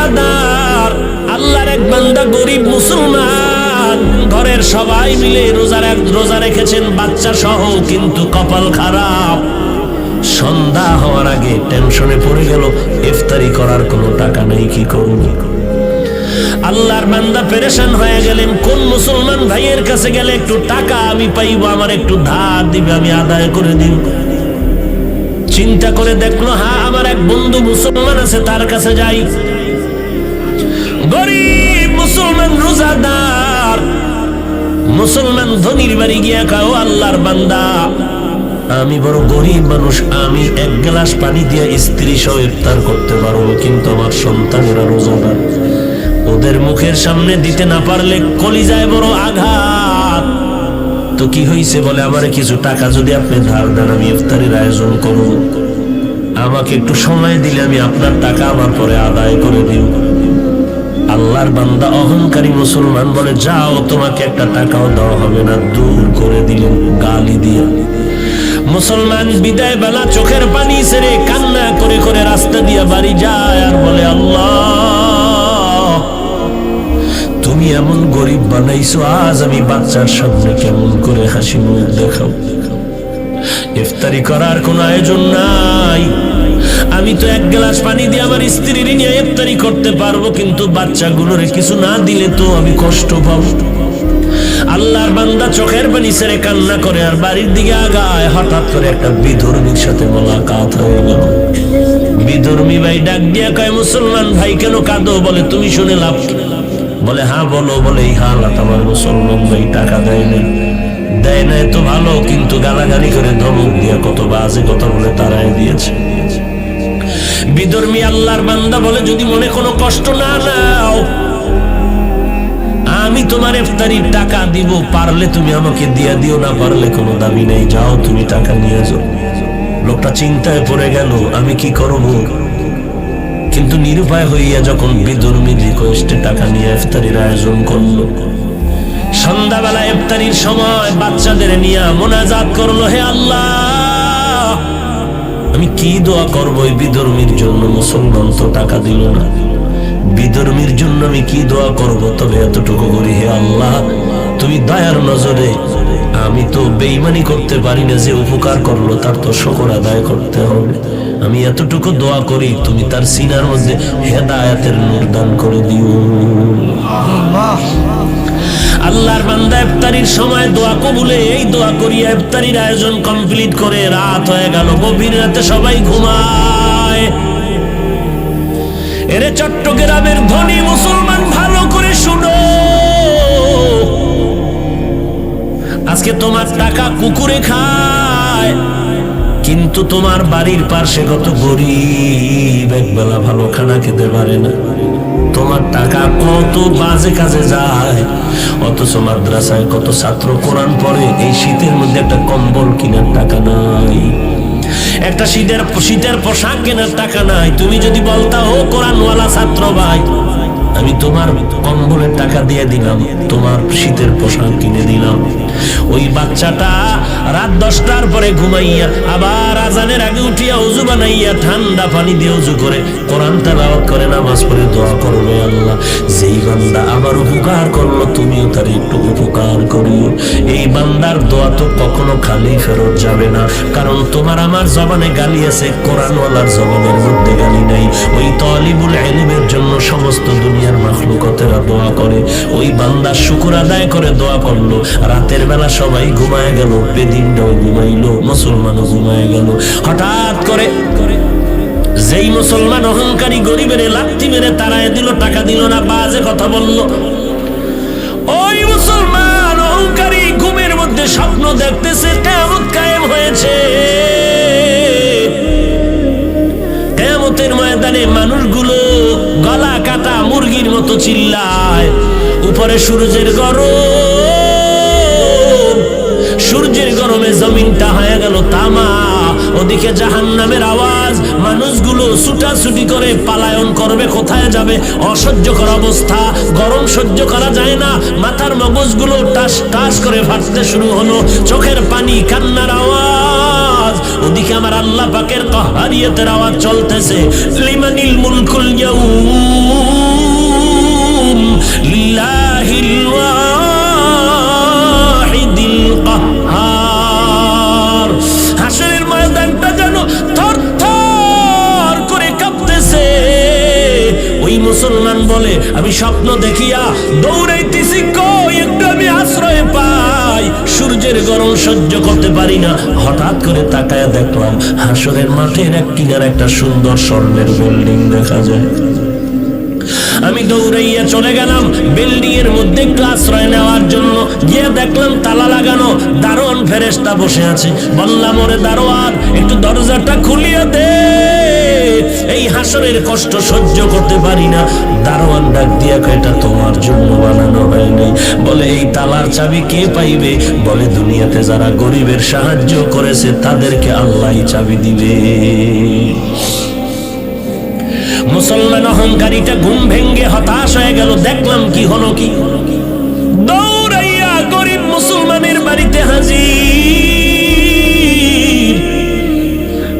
রোজাদার, আল্লাহর এক বান্দা গরিব মুসলমান, ঘরের সবাই মিলে রোজা রেখেছেন বাচ্চা সহ, কিন্তু কপাল খারাপ। সন্ধ্যা হওয়ার আগে টেনশনে পড়ে গেল, ইফতারি করার কোনো টাকা নেই, কি করব? আল্লাহর বান্দা পেরেশান হয়ে গেলেন, কোন মুসলমান ভাইয়ের কাছে গেলে একটু টাকা আমি পাইব, আমার একটু ধার দিবে, আমি আদায় করে দিব। চিন্তা করে দেখলো, হ্যাঁ আমার এক বন্ধু মুসলমান আছে, তার কাছে যাই। গরিব মুসলমান রোজাদার মুসলমান ধনীর বাড়ি গিয়া কয়, ও আল্লাহর বান্দা, আমি বড় গরিব মানুষ, আমি এক গ্লাস পানি দিয়ে স্ত্রী সহ ইফতার করতে পারবো, কিন্তু আমার সন্তানেরা রোজাদার, ওদের মুখের সামনে দিতে না পারলে কলিজায় বড় আঘাত। তো কি হয়েছে? বলে, আমারে কিছু টাকা যদি আপনি ধার দেন, আমি ইফতারের আয়োজন করব, আমাকে একটু সময় দিলে আমি আপনার টাকা আমার পরে আদায় করে দিব। আল্লাহর বান্দা অহংকারী মুসলমান বলে, যাও, তোমাকে একটা টাকাও দেওয়া হবে না। দূর করে দিলেন গালি দিয়ে। মুসলমান বিদায় বেলা চোখের পানি ছেড়ে কান্না করে করে রাস্তা দিয়ে বাড়ি যায় আর বলে, আল্লাহ, তুমি এমন গরিব বানাইছো, আজ আমি বাচ্চার সামনে কেমন করে হাসি মুখ দেখাও? ইফতারি করার কোন আয়োজন নাই, আমি তো এক গ্লাস পানি দিয়ে আমার স্ত্রীর নিয়ে ইফতারি করতে পারবো, কিন্তু বাচ্চাগুলোরে কিছু না দিলে তো আমি কষ্ট পাবো। আল্লাহর বান্দা চোখের পানি ছেড়ে কান্না করে আর বাড়ির দিকে আগায়। হঠাৎ করে একটা বিধর্মীর সাথে মোলাকাত হয়ে গেল। বিধর্মী ভাই ডাক দিয়া কয়, মুসলমান ভাই কেন কাঁদো? বলে, তুমি শুনে লাভ কি? বলে, হ্যাঁ বলো। বলে, এই হালাত আমার মুসলমান ভাই টাকা দেয় নাই। দেয় নাই তো ভালো, কিন্তু গালাগালি করে ধমক দিয়া কত বাজে কথা বলে তারাই দিয়েছে। বিধর্মী আল্লাহর বান্দা বলে, যদি মনে কোনো কষ্ট না নাও, আমি তোমার ইফতারির টাকা দিব, পারলে তুমি আমাকে দিয়া দিও, না পারলে কোনো দাবি নেই, যাও তুমি টাকা নিয়ে যাও। লোকটা চিন্তায় পড়ে গেল, আমি কি করব? কিন্তু নিরুপায় হইয়া যখন বিধর্মীর রিকোয়েস্টে টাকা নিয়ে ইফতারির আয়োজন করলো, সন্ধ্যাবেলা ইফতারির সময় বাচ্চাদের নিয়ে মোনাজাত করলো, হে আল্লাহ, আমি কি দোয়া করবো এই বিধর্মীর জন্য? মুসলমান তো টাকা দিল না, বিধর্মীর জন্য আমি কি দোয়া করব? তবে এতটুকু করি, হে আল্লাহ, তুমি দয়ার নজরে, আমি তো বেঈমানি করতে পারি না, যে উপকার করলো তার তো শুকর আদায় করতে হবে। আমি এতটুকু দোয়া করি, তুমি তার সিনার মধ্যে হেদায়েতের নূর দান করে দিও। আল্লাহর বান্দা ইফতারির সময় দোয়া কবুলে এই দোয়া করিয়া ইফতারির আয়োজন কমপ্লিট করে রাত হয়ে গেল। গভীর রাতে সবাই ঘুমায়। এরে চট্টগ্রামের ধনী মুসলমান, ভালো করে শুনো, আজকে তোমার টাকা কুকুরে খায়, কিন্তু তোমার বাড়ির পাশে কত গরিব একবেলা ভালো খানা খেতে পারে না। তোমার টাকা কত বাজে কাজে যায়, অথচ মাদ্রাসায় কত ছাত্র কোরআন পড়ে, এই শীতের মধ্যে একটা কম্বল কেনার টাকা নাই, একটা শীতের পোশাক কেনার টাকা নাই। তুমি যদি বলতা, ও কোরআনওয়ালা ছাত্র ভাই, আমি তোমার কম্বলের টাকা দিয়ে দিলাম, তোমার শীতের পোশাক কিনে দিলাম, ওই বাচ্চাটা রাত 10টার পরে ঘুমাইয়া আবার আজানের আগে উঠিয়া ওযু বানাইয়া ঠান্ডা পানি দিয়ে ওযু করে কোরআন তেলাওয়াত করে নামাজ পড়ে দোয়া করবে, আল্লাহ, যেই বান্দা আমার উপকার করলো তুমিও তার একটু উপকার করিও। এই বান্দার দোয়া তো কখনো খালি ফেরত যাবে না, কারণ তোমার আমার জবানে গালি আছে, কোরআনওয়ালার জবানের মধ্যে গালি নাই। ওই তালিবুল ইলমের জন্য সমস্ত দুনিয়ার মাখলুকাতেরা দোয়া করে, ওই বান্দা শুকর আদায় করে দোয়া করলো। রাতের বেলা সবাই ঘুমায় গেল, বেদিনটাও ঘুমাইলো, মুসলমানও ঘুমায় গেল। হঠাৎ করে যেই মুসলমান অহংকারী গরিবের লাথি মেরে তাড়ায় দিল, টাকা দিল না, বাজে কথা বলল, ওই মুসলমান অহংকারী ঘুমের মধ্যে স্বপ্ন দেখতেছে কিয়ামত কায়েম হয়েছে। কিয়ামতের ময়দানে মানুষগুলো গলা কাটা মুরগির মতো চিল্লায়, উপরে সূর্যের গরম, সূর্যের গরমে জমিনটা হয়ে গেল তামা, ওদিকে জাহান্নামের আওয়াজ, মানুষগুলো ছুটাছুটি করে পালায়ন করবে, কোথায় যাবে? অসহ্যকর অবস্থা, গরম সহ্য করা যায় না, মাথার মগজগুলো টাস টাস করে ফাটতে শুরু হলো, চোখের পানি, কান্নার আওয়াজ, ওদিকে আমার আল্লাহ পাকের কাহরিয়তের আওয়াজ চলতেছে, লিমানিল মুলকুল ইয়াউম, মুসলমান বলে আমি স্বপ্ন দেখিয়া দৌড়াইতেছি, কই একটু আমি আশ্রয় পাই, সূর্যের গরম সহ্য করতে পারি না। হঠাৎ করে তাকায়া দেখলাম হাসরের মাঠের এক কিনারে একটা সুন্দর স্বর্ণের বিল্ডিং দেখা যায়। আমি দৌড়াইয়া চলে গেলাম বিল্ডিং এর মধ্যে একটু আশ্রয় নেওয়ার জন্য। গিয়ে দেখলাম তালা লাগানো, দারোয়ান ফেরেশতা বসে আছে। বললাম, ওরে দারোয়ান, একটু দরজাটা খুলিয়ে দে, এই হাসরের কষ্ট সহ্য করতে পারি না। দারোয়ান ডাক দিয়া কয়, এটা তোমার জন্য বানানো হয়নি। বলে, এই তালার চাবি কে পাইবে? বলে, দুনিয়াতে যারা গরিবের সাহায্য করেছে তাদেরকে আল্লাহই চাবি দিবে। মুসলমান অহংকারীটা ঘুম ভেঙ্গে হতাশ হয়ে গেল। দেখলাম কি হলো, কি দৌড়াইয়া গরিব মুসলমানের বাড়িতে হাজির।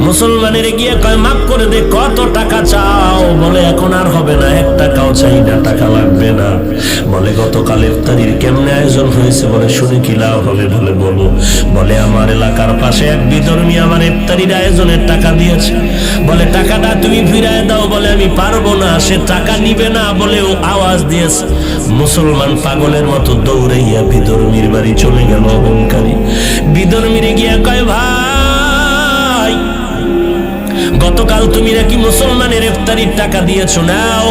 মুসলমানের গিয়ে কয়, মাফ করে দে, কত টাকা চাও? বলে, এখন আর হবে না, 1 টাকাও চাই না, টাকা লাগবে না। বলে, গতকাল ইফতারির কেমনে আয়োজন হয়েছে? বলে, শুনে কি লাভ হবে? বলে, বলো। বলে, আমার এলাকার পাশে এক বিধর্মী আমার ইফতারির আয়োজনের টাকা দিয়েছে। বলে, টাকাটা তুমি ফিরায় দাও। বলে, আমি পারবো না, সে টাকা নিবে না বলে ও আওয়াজ দিয়েছে। মুসলমান পাগলের মতো দৌড়াইয়া বিধর্মীর বাড়ি চলে গেল। অহংকারী বিধর্মীর গিয়া কয়, ভাই, গতকাল তুমি নাকি মুসলমানের ইফতারির টাকা দিয়েছো, নাও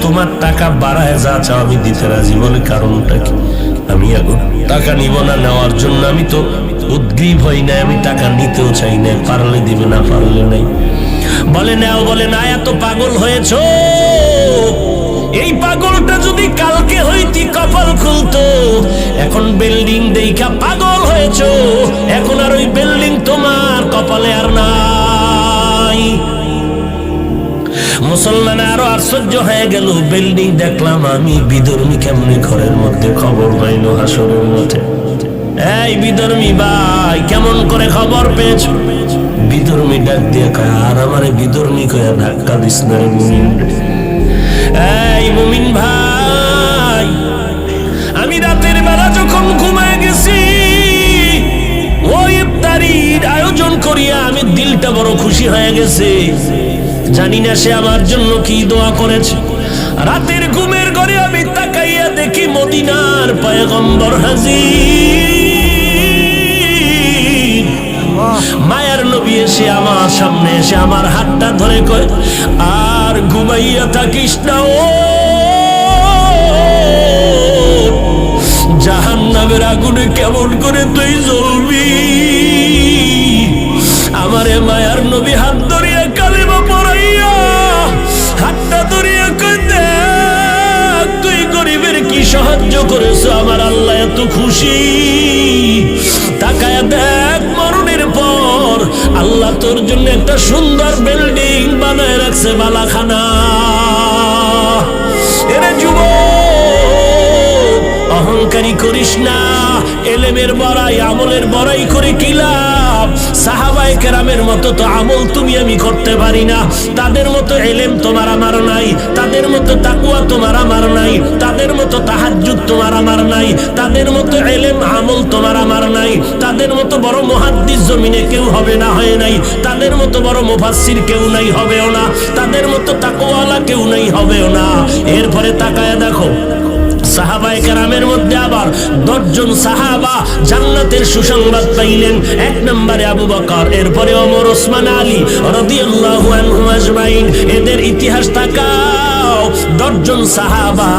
তোমার টাকা বাড়ায় যা চাও আমি দিতে রাজি। বলে, কারণটা কি? আমি এখন টাকা নিব না, নেওয়ার জন্য আমি তো উদ্গ্রীব হই না, আমি টাকা নিতেও চাই না, পারলে দিবে, না পারলে নাই। বলে, নাও। বলে, না, এত পাগল হয়েছো, এই পাগলটা যদি কালকে হইতি কপাল খুলতো। এখন বিল্ডিং দেখা পাগল হয়েছো, এখন আর ওই বিল্ডিং তোমার কপালে আর নাই। মুসলমান আরো আশ্চর্য হয়ে গেল। বিল্ডিং দেখলাম আমি, বিধর্মী কেমনে ঘরের মধ্যে খবর পাইল হাসরের মাঠে? এই বিধর্মী ভাই, কেমন করে খবর পেয়েছো? বিধর্মী ডাক দিয়ে কয়, আর আমারে বিধর্মী কয়া ধাক্কা দিস না মুমিন। এই মুমিন ভাই, আমি রাতের বেলা যখন ঘুমায় গেছি, ওই ইফতারির আয়োজন করিয়া আমি দিলটা বড় খুশি হয়ে গেছে। জানি না সে আমার জন্য কি দোয়া করেছে। রাতের ঘুমের ঘরে আমি তাকাইয়া দেখি মদিনার পয়গম্বর হাজির। মায়ার নবী এসে আমার সামনে এসে আমার হাতটা ধরে কয়, আর ঘুমাইয়া থাকিস না, ও জাহান্নামের আগুনে কেমন করে তুই জ্বলবি। আমারে মায়ার নবী হাত ধরিয়া কালিমা পড়াইয়া হাতটা ধরিয়া কই, দেখ তুই গরিবের কি সাহায্য করেছো, আমার আল্লাহ এত খুশি। তাকায়া দেখ, মরণের পর আল্লাহ তোর জন্য একটা সুন্দর বিল্ডিং বানায় রাখছে, বালাখানা। এরে যুবক, অহংকারী করিস না। এলেমের বড়াই, আমলের বড়াই করে কি লাভ? সাহাবায়ে কেরামের মতো তো আমল তুমি আমি করতে পারি না, তাদের মতো এলেম তোমার আমার নাই, তাদের মতো তাকওয়া তোমার আমার নাই, তাদের মতো তাহাজ্জুদ তোমার আমার নাই, তাদের মতো এলেম আমল তোমার আমার নাই, তাদের মতো বড় মুহাদ্দিস জমিনে কেউ হবে না, হয় নাই, তাদের মতো বড় মুফাসসির কেউ নাই, হবেও না, তাদের মতো তাকওয়ালা কেউ নাই, হবেও না। এরপরে তাকায়া দেখো, সাহাবায়ে কেরামের মধ্যে আবার 10 জন সাহাবা জান্নাতের সুসংবাদ পাইলেন। 1 নম্বরে আবু বকর, এরপরে ওমর, ওসমান, আলী রাদিয়াল্লাহু আনহুম আজমাইন। এদের ইতিহাস তাকাও, 10 জন সাহাবা